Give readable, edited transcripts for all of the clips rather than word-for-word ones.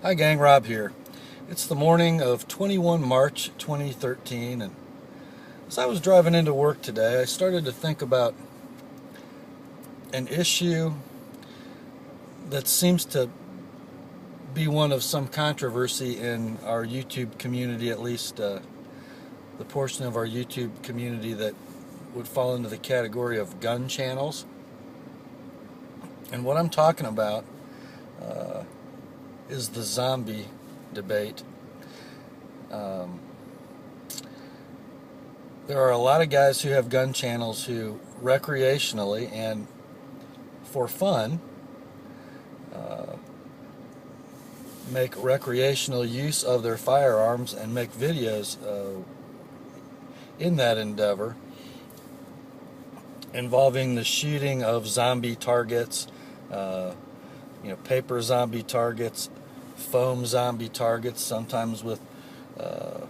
Hi gang, Rob here. It's the morning of 21 March 2013, and as I was driving into work today, I started to think about an issue that seems to be one of some controversy in our YouTube community, at least the portion of our YouTube community that would fall into the category of gun channels. And what I'm talking about is the zombie debate. Um, there are a lot of guys who have gun channels who recreationally and for fun uh, make recreational use of their firearms and make videos in that endeavor involving the shooting of zombie targets, uh, paper zombie targets, foam zombie targets, sometimes with uh,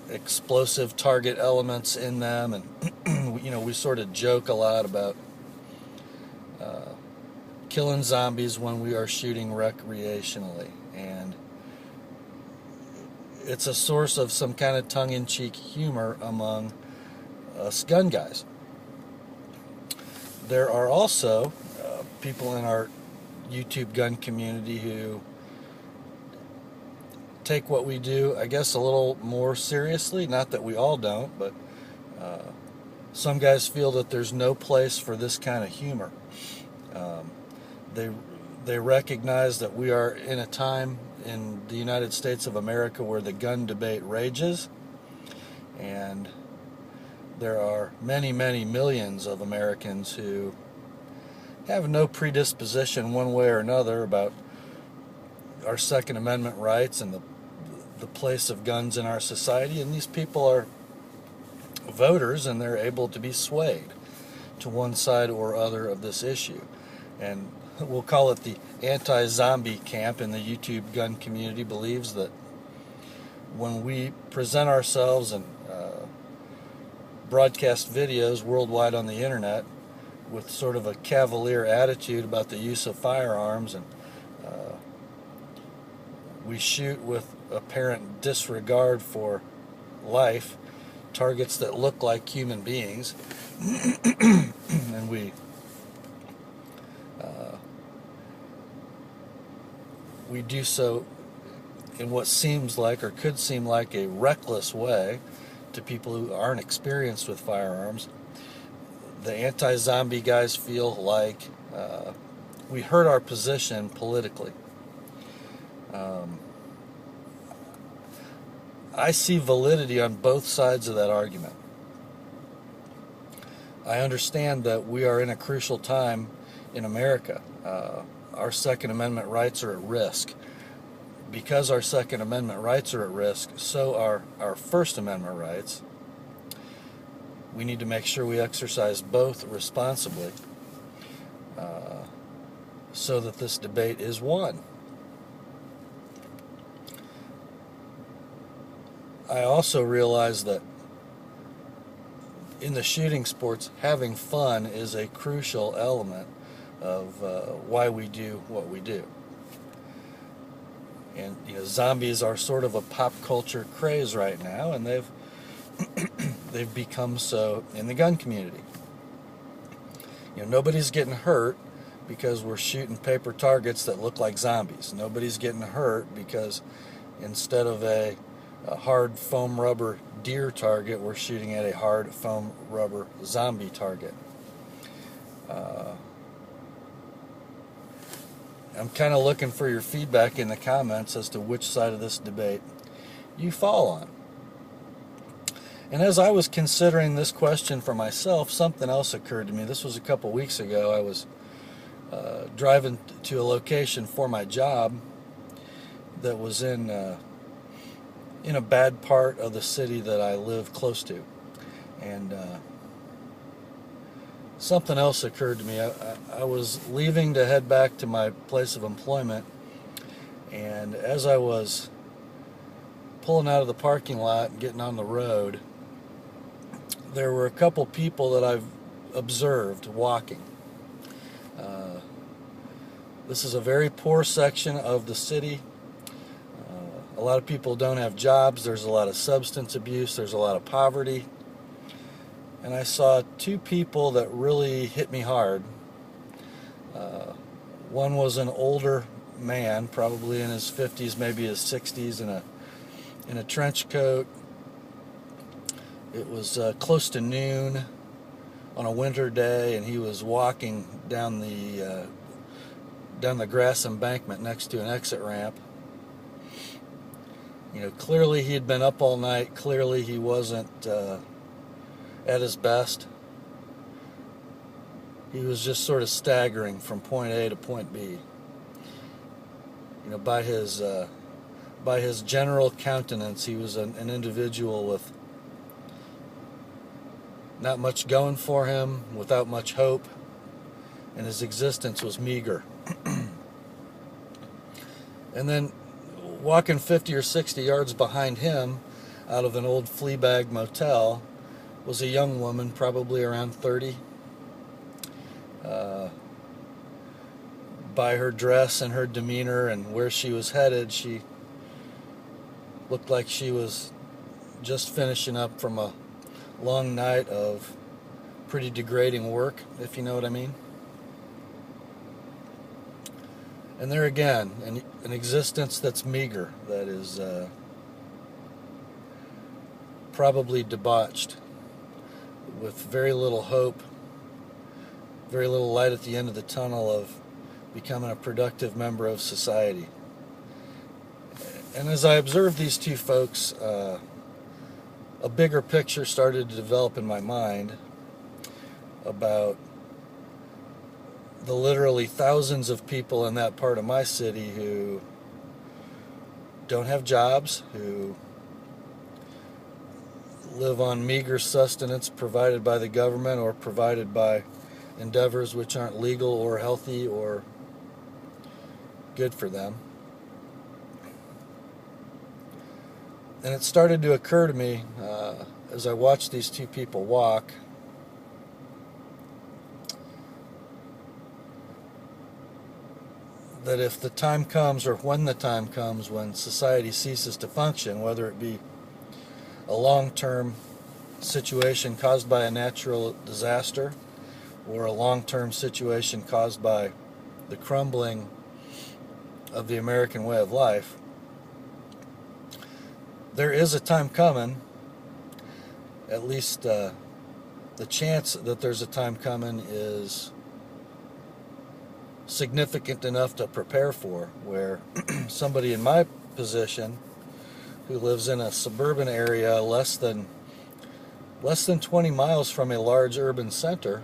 explosive target elements in them, and we sort of joke a lot about killing zombies when we are shooting recreationally, and it's a source of some kind of tongue-in-cheek humor among us gun guys. There are also people in our YouTube gun community who take what we do, I guess, a little more seriously. Not that we all don't, but some guys feel that there's no place for this kind of humor. Um, they recognize that we are in a time in the United States of America where the gun debate rages, and there are many, many millions of Americans who have no predisposition one way or another about our Second Amendment rights and the place of guns in our society, and these people are voters and they're able to be swayed to one side or other of this issue. And we'll call it the anti-zombie camp in the YouTube gun community believes that when we present ourselves and broadcast videos worldwide on the internet with sort of a cavalier attitude about the use of firearms, and we shoot with apparent disregard for life, targets that look like human beings, and we do so in what seems like or could seem like a reckless way to people who aren't experienced with firearms. The anti-zombie guys feel like we hurt our position politically. I see validity on both sides of that argument. I understand that we are in a crucial time in America. Our Second Amendment rights are at risk. Because our Second Amendment rights are at risk, so are our First Amendment rights. We need to make sure we exercise both responsibly so that this debate is won. I also realize that in the shooting sports, having fun is a crucial element of why we do what we do. And zombies are sort of a pop culture craze right now, and they've become so in the gun community. Nobody's getting hurt because we're shooting paper targets that look like zombies. Nobody's getting hurt because instead of a hard foam rubber deer target, we're shooting at a hard foam rubber zombie target. I'm kind of looking for your feedback in the comments as to which side of this debate you fall on. And as I was considering this question for myself, something else occurred to me. This was a couple weeks ago. I was driving to a location for my job that was in a bad part of the city that I live close to. And something else occurred to me. I was leaving to head back to my place of employment, and as I was pulling out of the parking lot and getting on the road, there were a couple people that I've observed walking. This is a very poor section of the city. A lot of people don't have jobs. There's a lot of substance abuse. There's a lot of poverty. And I saw two people that really hit me hard. One was an older man, probably in his 50s, maybe his 60s, in a trench coat. It was close to noon on a winter day, and he was walking down the grass embankment next to an exit ramp. You know, clearly he had been up all night. Clearly he wasn't at his best. He was just sort of staggering from point A to point B. You know, by his general countenance, he was an individual with not much going for him, without much hope, and his existence was meager. And then walking 50 or 60 yards behind him, out of an old flea bag motel, was a young woman, probably around 30. By her dress and her demeanor and where she was headed, she looked like she was just finishing up from a long night of pretty degrading work, if you know what I mean. And there again, an existence that's meager, that is probably debauched, with very little hope, very little light at the end of the tunnel of becoming a productive member of society. And as I observed these two folks, a bigger picture started to develop in my mind about the literally thousands of people in that part of my city who don't have jobs, who live on meager sustenance provided by the government or provided by endeavors which aren't legal or healthy or good for them. And it started to occur to me as I watched these two people walk, that if the time comes, or when the time comes, when society ceases to function, whether it be a long-term situation caused by a natural disaster or a long-term situation caused by the crumbling of the American way of life, there is a time coming, at least the chance that there's a time coming is significant enough to prepare for, where somebody in my position who lives in a suburban area less than 20 miles from a large urban center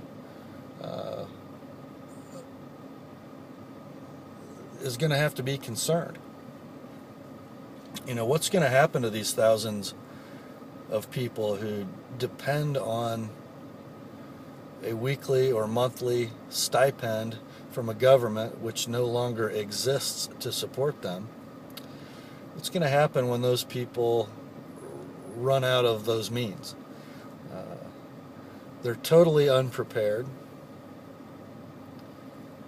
is going to have to be concerned. You know, what's going to happen to these thousands of people who depend on a weekly or monthly stipend from a government which no longer exists to support them? What's going to happen when those people run out of those means? They're totally unprepared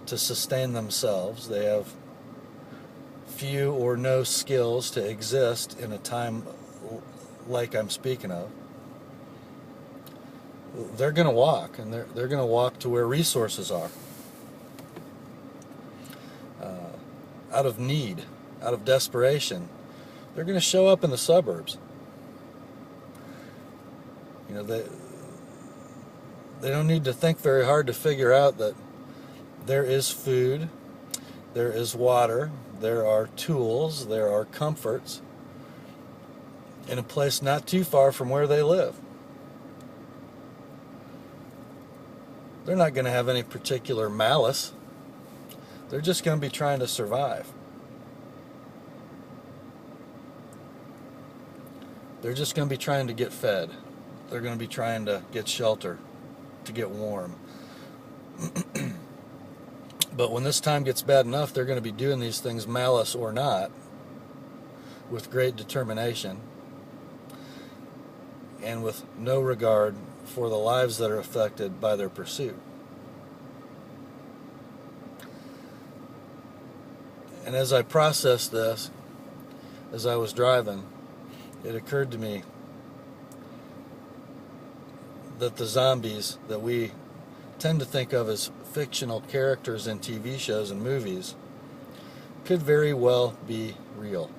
to sustain themselves. They have few or no skills to exist in a time like I'm speaking of. They're going to walk, and they're going to walk to where resources are. Out of need, out of desperation, they're going to show up in the suburbs. You know, they don't need to think very hard to figure out that there is food, there is water, there are tools, there are comforts in a place not too far from where they live. They're not going to have any particular malice. They're just going to be trying to survive. They're just going to be trying to get fed. They're going to be trying to get shelter, to get warm. But when this time gets bad enough, they're going to be doing these things, malice or not, with great determination and with no regard for the lives that are affected by their pursuit. And as I processed this, as I was driving, it occurred to me that the zombies that we tend to think of as fictional characters in TV shows and movies could very well be real.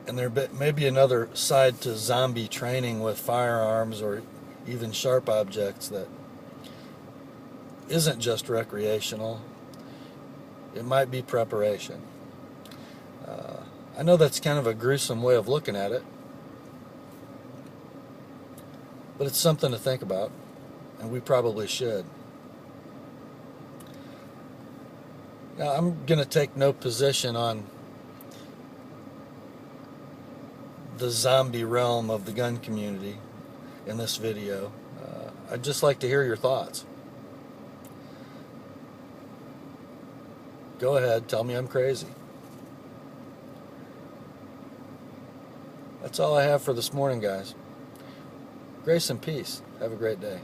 And there may be another side to zombie training with firearms or even sharp objects that isn't just recreational. It might be preparation. I know that's kind of a gruesome way of looking at it, but it's something to think about, and we probably should. Now, I'm going to take no position on the zombie realm of the gun community in this video. I'd just like to hear your thoughts. Go ahead, tell me I'm crazy. That's all I have for this morning, guys. Grace and peace. Have a great day.